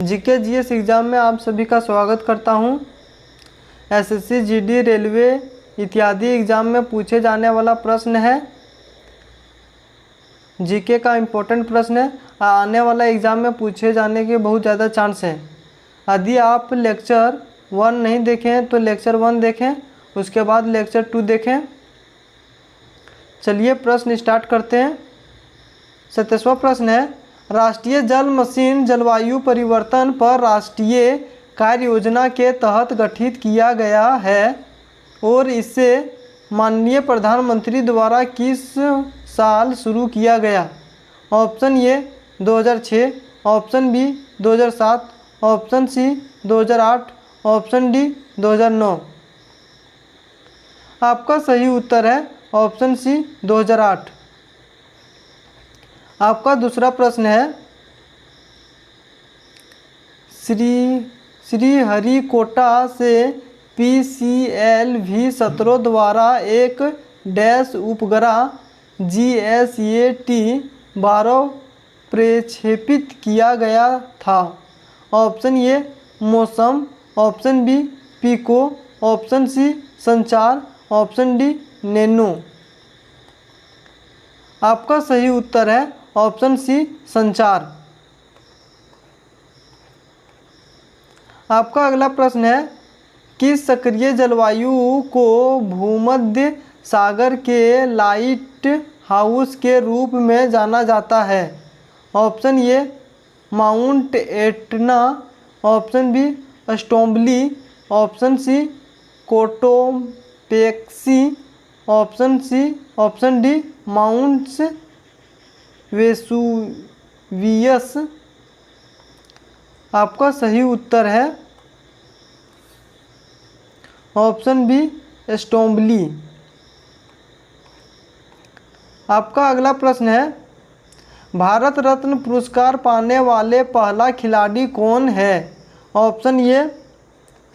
GK GS exam में आप सभी का स्वागत करता हूं। एसएससी, जीडी, रेलवे इत्यादि एग्ज़ाम में पूछे जाने वाला प्रश्न है। जीके का इम्पोर्टेंट प्रश्न है, आने वाला एग्ज़ाम में पूछे जाने के बहुत ज़्यादा चांस हैं। यदि आप लेक्चर 1 नहीं देखें तो लेक्चर 1 देखें, उसके बाद लेक्चर 2 देखें। चलिए प्रश्न स्टार्ट करते हैं। 27वां प्रश्न है, राष्ट्रीय जल मिशन जलवायु परिवर्तन पर राष्ट्रीय कार्य योजना के तहत गठित किया गया है और इसे माननीय प्रधानमंत्री द्वारा किस साल शुरू किया गया? Option A 2006, option B 2007, option C 2008, option D 2009। आपका सही उत्तर है ऑप्शन सी 2008। आपका दूसरा प्रश्न है, श्रीहरिकोटा से PCLV-17 द्वारा एक डैश उपग्रह GSAT-12 प्रक्षेपित किया गया था। ऑप्शन ए मौसम, ऑप्शन बी पिको, ऑप्शन सी संचार, ऑप्शन डी नैनो। आपका सही उत्तर है ऑप्शन सी संचार। आपका अगला प्रश्न है, किस सक्रिय जलवायु को भूमध्य सागर के लाइट हाउस के रूप में जाना जाता है? Option A Mount Etna, option B Stromboli, option C Cotopaxi, option D mounts Vesuvius. आपका सही उत्तर है ऑप्शन बी स्टोम्बली। आपका अगला प्रश्न है, भारत रत्न पुरस्कार पाने वाले पहला खिलाड़ी कौन है? Option A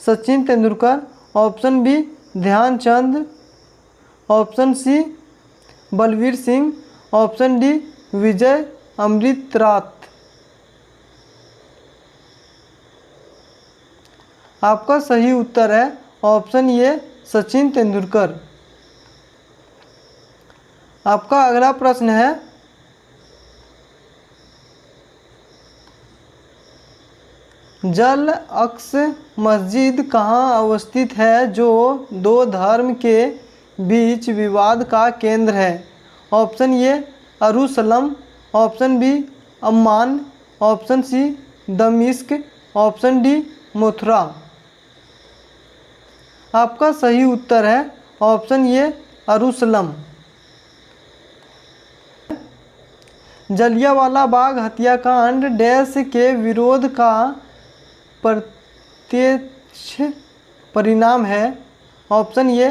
Sachin Tendulkar, option B Dhyanchand, option C Balbir Singh, option D Vijay Amritraj. आपका सही उत्तर है ऑप्शन ए सचिन तेंदुलकर। आपका अगला प्रश्न है, जल अक्स मस्जिद कहाँ अवस्थित है जो दो धर्म के बीच विवाद का केंद्र है? ऑप्शन ए यरूशलेम, option B Amman, option C दमिश्क, ऑप्शन डी मथुरा। आपका सही उत्तर है ऑप्शन ए यरूशलेम। जलियांवाला बाग हत्याकांड डैश के विरोध का प्रत्यक्ष परिणाम है? ऑप्शन ए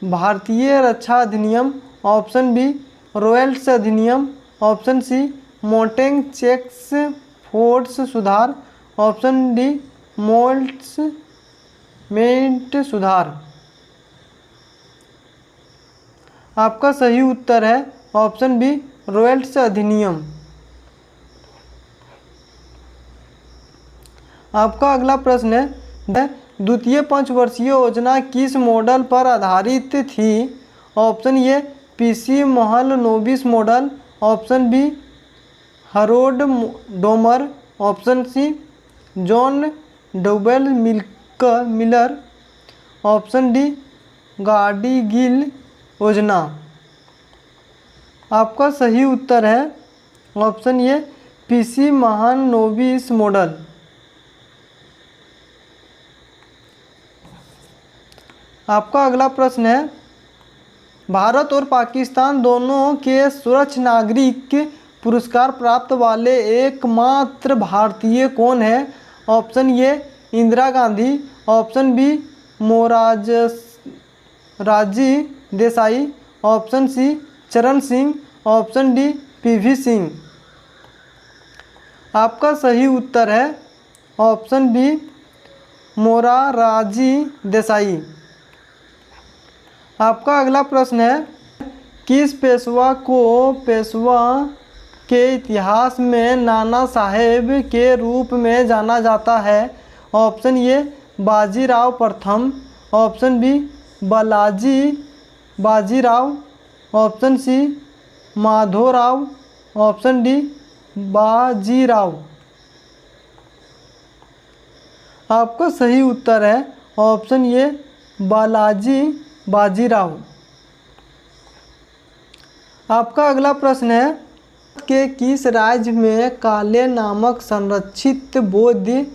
भारतीय रक्षा अधिनियम, ऑप्शन बी रॉयल्स अधिनियम, ऑप्शन सी मोंटेग चेक्स फोर्स सुधार, ऑप्शन डी मोल्ट्समेंट सुधार। आपका सही उत्तर है ऑप्शन बी रॉयल्स अधिनियम। आपका अगला प्रश्न है, द्वितीय पंचवर्षीय योजना किस मॉडल पर आधारित थी? Option A PC Mahalanobis model, option B Harrod Domar, option C John Dubell Miller, option D Gadgil योजना। आपका सही उत्तर है option A PC Mahalanobis model. आपका अगला प्रश्न है, भारत और पाकिस्तान दोनों के सर्वोच्च नागरिक पुरस्कार प्राप्त वाले एकमात्र भारतीय कौन है? Option A Indira Gandhi, option B Morarji Desai, option C Charan Singh, option D PV Singh. आपका सही उत्तर है ऑप्शन बी मोरारजी देसाई। आपका अगला प्रश्न है, किस पेशवा को पेशवा के इतिहास में नाना साहेब के रूप में जाना जाता है? ऑप्शन ए बाजीराव प्रथम, option B Bajirao, option C Madhorao, option D Bajirao. आपका सही उत्तर है ऑप्शन ए बाजीराव। आपका अगला प्रश्न है कि किस राज्य में काले नामक संरक्षित बौद्ध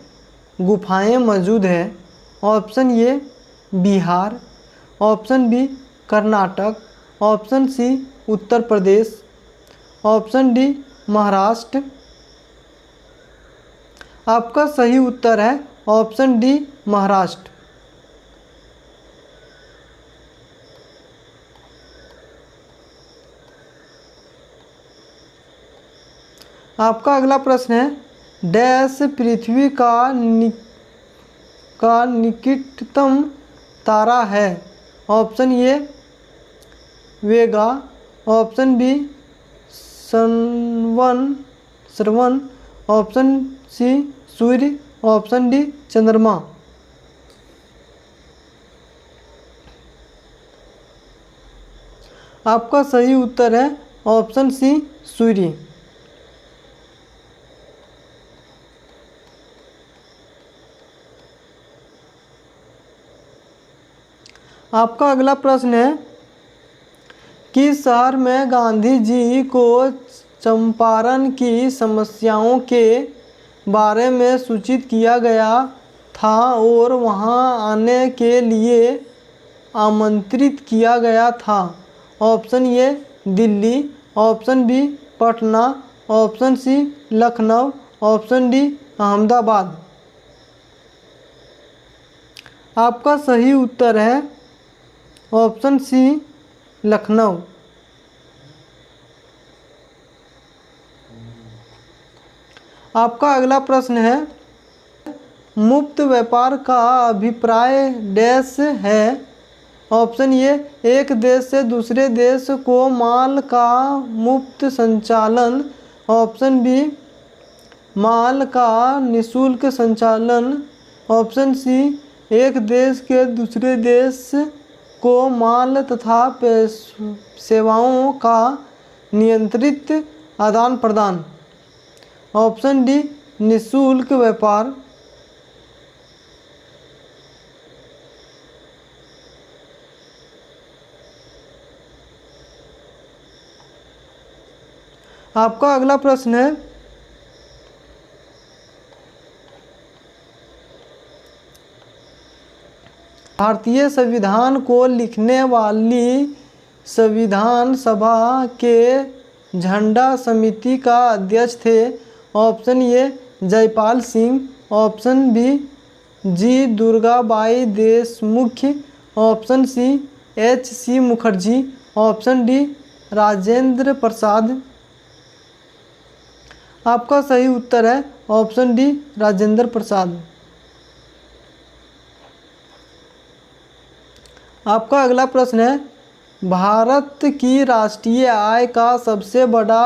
गुफाएं मौजूद है? Option A Bihar, option B Karnataka, option C Uttar Pradesh, option D Maharashtra. आपका सही उत्तर है ऑप्शन डी महाराष्ट्र। आपका अगला प्रश्न है डैश पृथ्वी का निकटतम तारा है? Option A Vega, option B Shravan, option C सूर्य, ऑप्शन डी चंद्रमा। आपका सही उत्तर है ऑप्शन सी सूर्य। आपका अगला प्रश्न है किस शहर में गांधी जी को चंपारण की समस्याओं के बारे में सूचित किया गया था और वहां आने के लिए आमंत्रित किया गया था? Option A Delhi, option B Patna, option C Lucknow, option D Ahmedabad. आपका सही उत्तर है ऑप्शन सी लखनऊ। आपका अगला प्रश्न है मुक्त व्यापार का अभिप्राय डैश है? ऑप्शन ए एक देश से दूसरे देश को माल का मुक्त संचालन, ऑप्शन बी माल का निःशुल्क संचालन, ऑप्शन सी एक देश के दूसरे देश को माल तथा सेवाओं का नियंत्रित आदान प्रदान, ऑप्शन डी निःशुल्क व्यापार। आपका अगला प्रश्न है भारतीय संविधान को लिखने वाली संविधान सभा के झंडा समिति का अध्यक्ष थे? Option A Jaipal Singh, option B G Durgabai Deshmukh, option C H C. Mukherjee, option D Rajendra Prasad. आपका सही उत्तर है ऑप्शन डी राजेंद्र प्रसाद। आपका अगला प्रश्न है भारत की राष्ट्रीय आय का सबसे बड़ा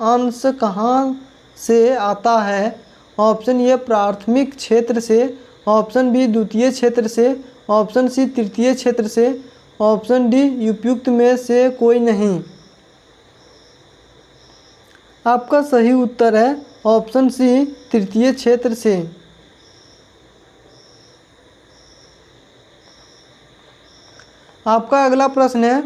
अंश कहाँ से आता है? ऑप्शन ए प्राथमिक क्षेत्र से, ऑप्शन बी द्वितीय क्षेत्र से, ऑप्शन सी तृतीय क्षेत्र से, ऑप्शन डी उपयुक्त में से कोई नहीं। आपका सही उत्तर है ऑप्शन सी तृतीय क्षेत्र से। आपका अगला प्रश्न है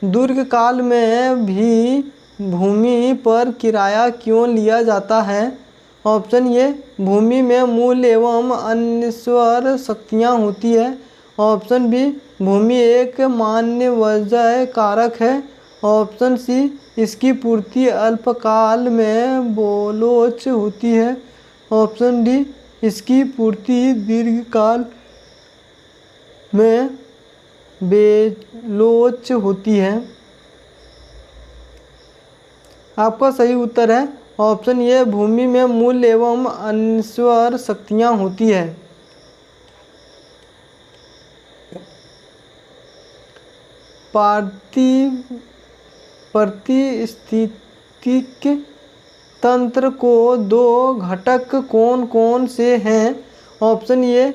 दुर्ग काल में भी भूमि पर किराया क्यों लिया जाता है? ऑप्शन ए भूमि में मूल एवं अनश्वर शक्तियाँ होती है, ऑप्शन बी भूमि एक मान्य वजह कारक है, ऑप्शन सी इसकी पूर्ति अल्पकाल में बोलोच होती है, ऑप्शन डी इसकी पूर्ति दीर्घकाल में बेलोच होती है। आपका सही उत्तर है ऑप्शन ए भूमि में मूल एवं अनश्वर शक्तियाँ होती है। प्रतिस्थिति पारिस्थितिक तंत्र को दो घटक कौन कौन से हैं? ऑप्शन ए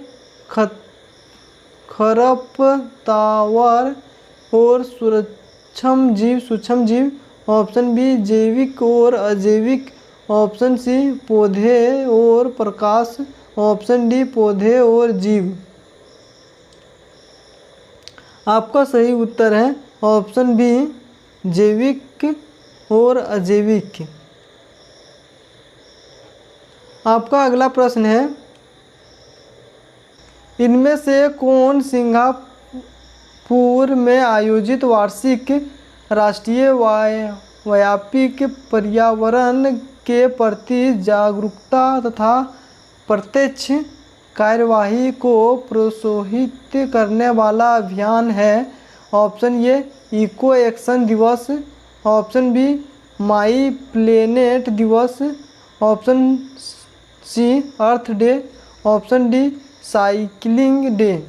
खरपतवार और सूक्ष्म जीव। ऑप्शन बी जैविक और अजैविक। ऑप्शन सी पौधे और प्रकाश। ऑप्शन डी पौधे और जीव। आपका सही उत्तर है ऑप्शन बी जैविक और अजैविक। आपका अगला प्रश्न है, इनमें से कौन सिंगापुर में आयोजित वार्षिक राष्ट्रीय व्यापक पर्यावरण के प्रति जागरूकता तथा प्रत्यक्ष कार्यवाही को प्रोत्साहित करने वाला अभियान है? ऑप्शन ए इको एक्शन दिवस। ऑप्शन बी माई प्लेनेट दिवस। Option C earth day. Option D cycling day.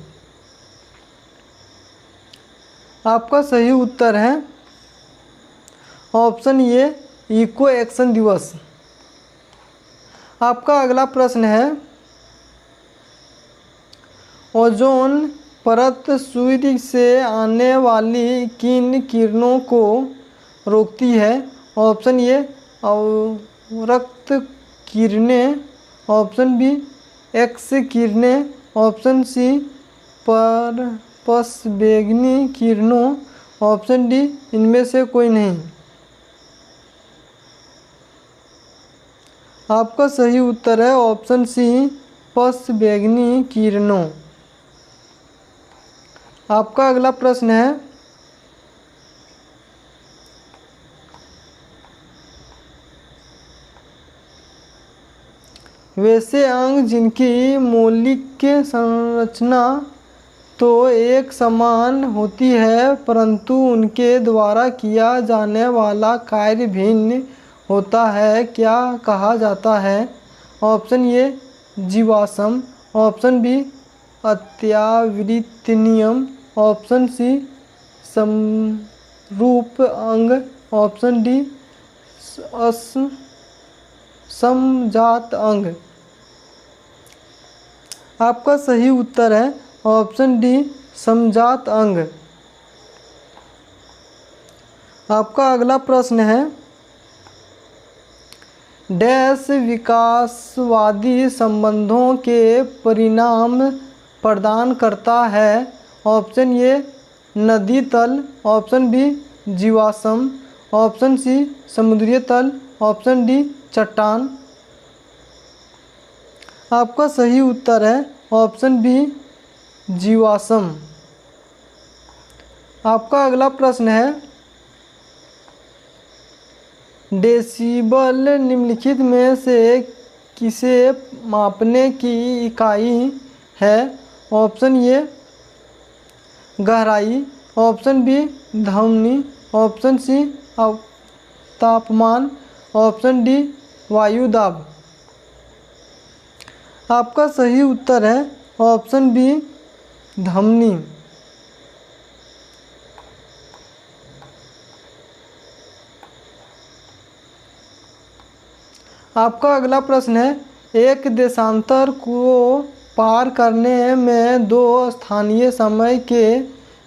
आपका सही उत्तर है ऑप्शन ए इको एक्शन दिवस। आपका अगला प्रश्न है, ओजोन परत सूर्य से आने वाली किन किरणों को रोकती है? ऑप्शन ए अवरक्त किरणें। ऑप्शन बी एक्स किरणें। ऑप्शन सी परस्वैंगनी किरणों। ऑप्शन डी इनमें से कोई नहीं। आपका सही उत्तर है ऑप्शन सी परस्वैंगनी किरणों। आपका अगला प्रश्न है, वैसे अंग जिनकी मौलिक संरचना तो एक समान होती है परंतु उनके द्वारा किया जाने वाला कार्य भिन्न होता है, क्या कहा जाता है? ऑप्शन ए जीवाश्म। ऑप्शन बी अत्यावृतनियम। ऑप्शन सी समरूप अंग। ऑप्शन डी समजात अंग। आपका सही उत्तर है ऑप्शन डी समजात अंग। आपका अगला प्रश्न है, डैश विकासवादी संबंधों के परिणाम प्रदान करता है? ऑप्शन ए नदी तल। ऑप्शन बी जीवाश्म। ऑप्शन सी समुद्रीय तल। ऑप्शन डी चट्टान। आपका सही उत्तर है ऑप्शन बी जीवाश्म। आपका अगला प्रश्न है, डेसिबल निम्नलिखित में से किसे मापने की इकाई है? ऑप्शन ए गहराई। ऑप्शन बी ध्वनि। ऑप्शन सी तापमान। ऑप्शन डी वायु दाब। आपका सही उत्तर है ऑप्शन बी ध्वनि। आपका अगला प्रश्न है, एक देशांतर को पार करने में दो स्थानीय समय के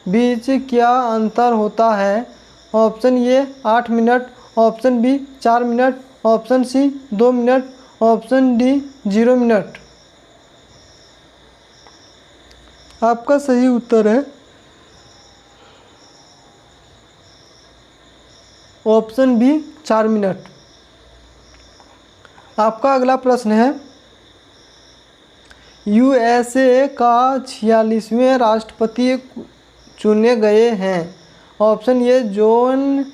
बीच क्या अंतर होता है? Option A 8 minute. Option B 4 minute. Option C 2 minute. Option D 0 minute. आपका सही उत्तर है ऑप्शन बी 4 मिनट। आपका अगला प्रश्न है, यूएसए का 46वें राष्ट्रपति चुने गए हैं? Option A John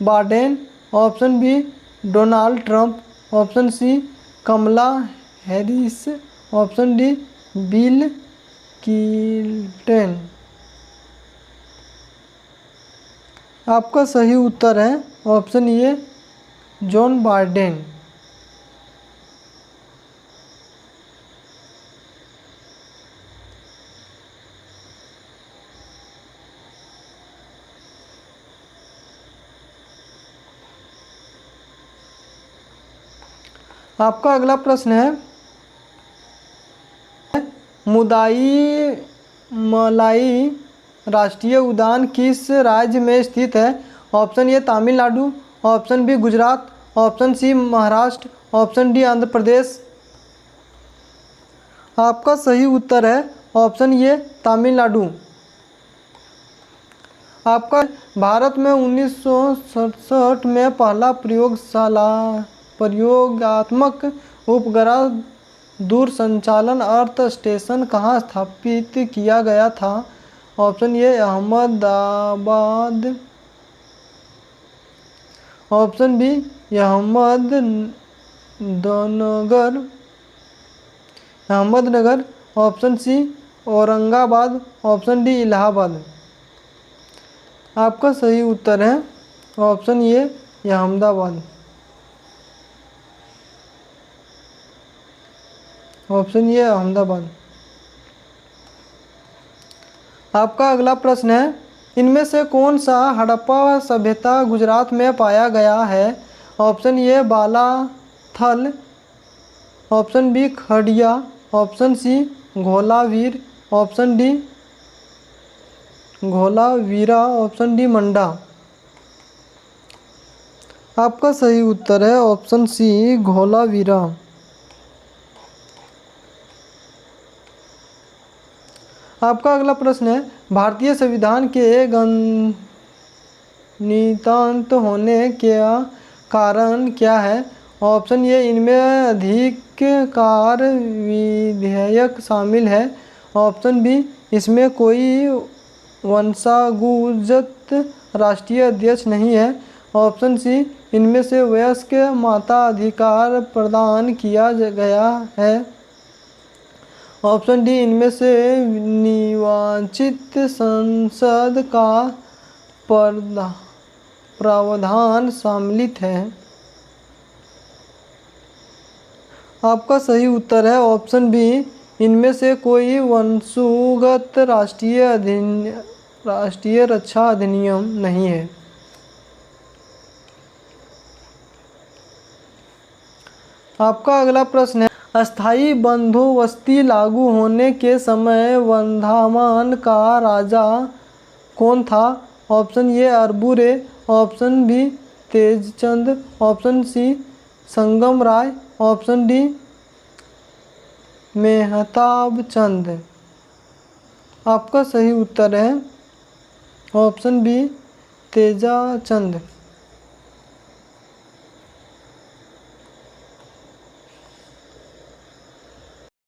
Biden. Option B Donald Trump. Option C Kamala Harris. Option D Bill Clinton. आपका सही उत्तर है ऑप्शन ए जॉन बाइडेन। आपका अगला प्रश्न है, मुदाई मलाई राष्ट्रीय उद्यान किस राज्य में स्थित है? Option A Tamil Nadu, option B Gujarat, option C Maharashtra, option D Andhra Pradesh. आपका सही उत्तर है ऑप्शन ए तमिलनाडु। आपका भारत में 1967 में पहला प्रयोगात्मक उपग्रह दूरसंचालन अर्थ स्टेशन कहाँ स्थापित किया गया था? Option A Ahmedabad, option B Ahmednagar, option C Aurangabad, option D Allahabad. आपका सही उत्तर है option A Ahmedabad. Option A Ahmedabad. आपका अगला प्रश्न है, इनमें से कौन सा हड़प्पा सभ्यता गुजरात में पाया गया है? Option A Balathal, option B Khadia, option C Gholavir, option D Dholavira, option D Manda. आपका सही उत्तर है ऑप्शन सी घोलावीरा। आपका अगला प्रश्न है, भारतीय संविधान के गणितांत होने का कारण क्या है? ऑप्शन ए इनमें अधिकार विधेयक शामिल है, ऑप्शन बी इसमें कोई वंशानुगत राष्ट्रीय अध्यक्ष नहीं है, ऑप्शन सी इनमें से वयस्क मताधिकार प्रदान किया गया है, ऑप्शन डी इनमें से निर्वाचित संसद का प्रावधान सम्मिलित है। आपका सही उत्तर है ऑप्शन बी इनमें से कोई वंशानुगत राष्ट्रीय रक्षा अधिनियम नहीं है। आपका अगला प्रश्न है, अस्थायी बंदोबस्ती लागू होने के समय वर्धमान का राजा कौन था? Option A Arbure, option B Tejchand, option C Sangam Rai, option D Mehtab Chand. आपका सही उत्तर है ऑप्शन बी तेजाचंद।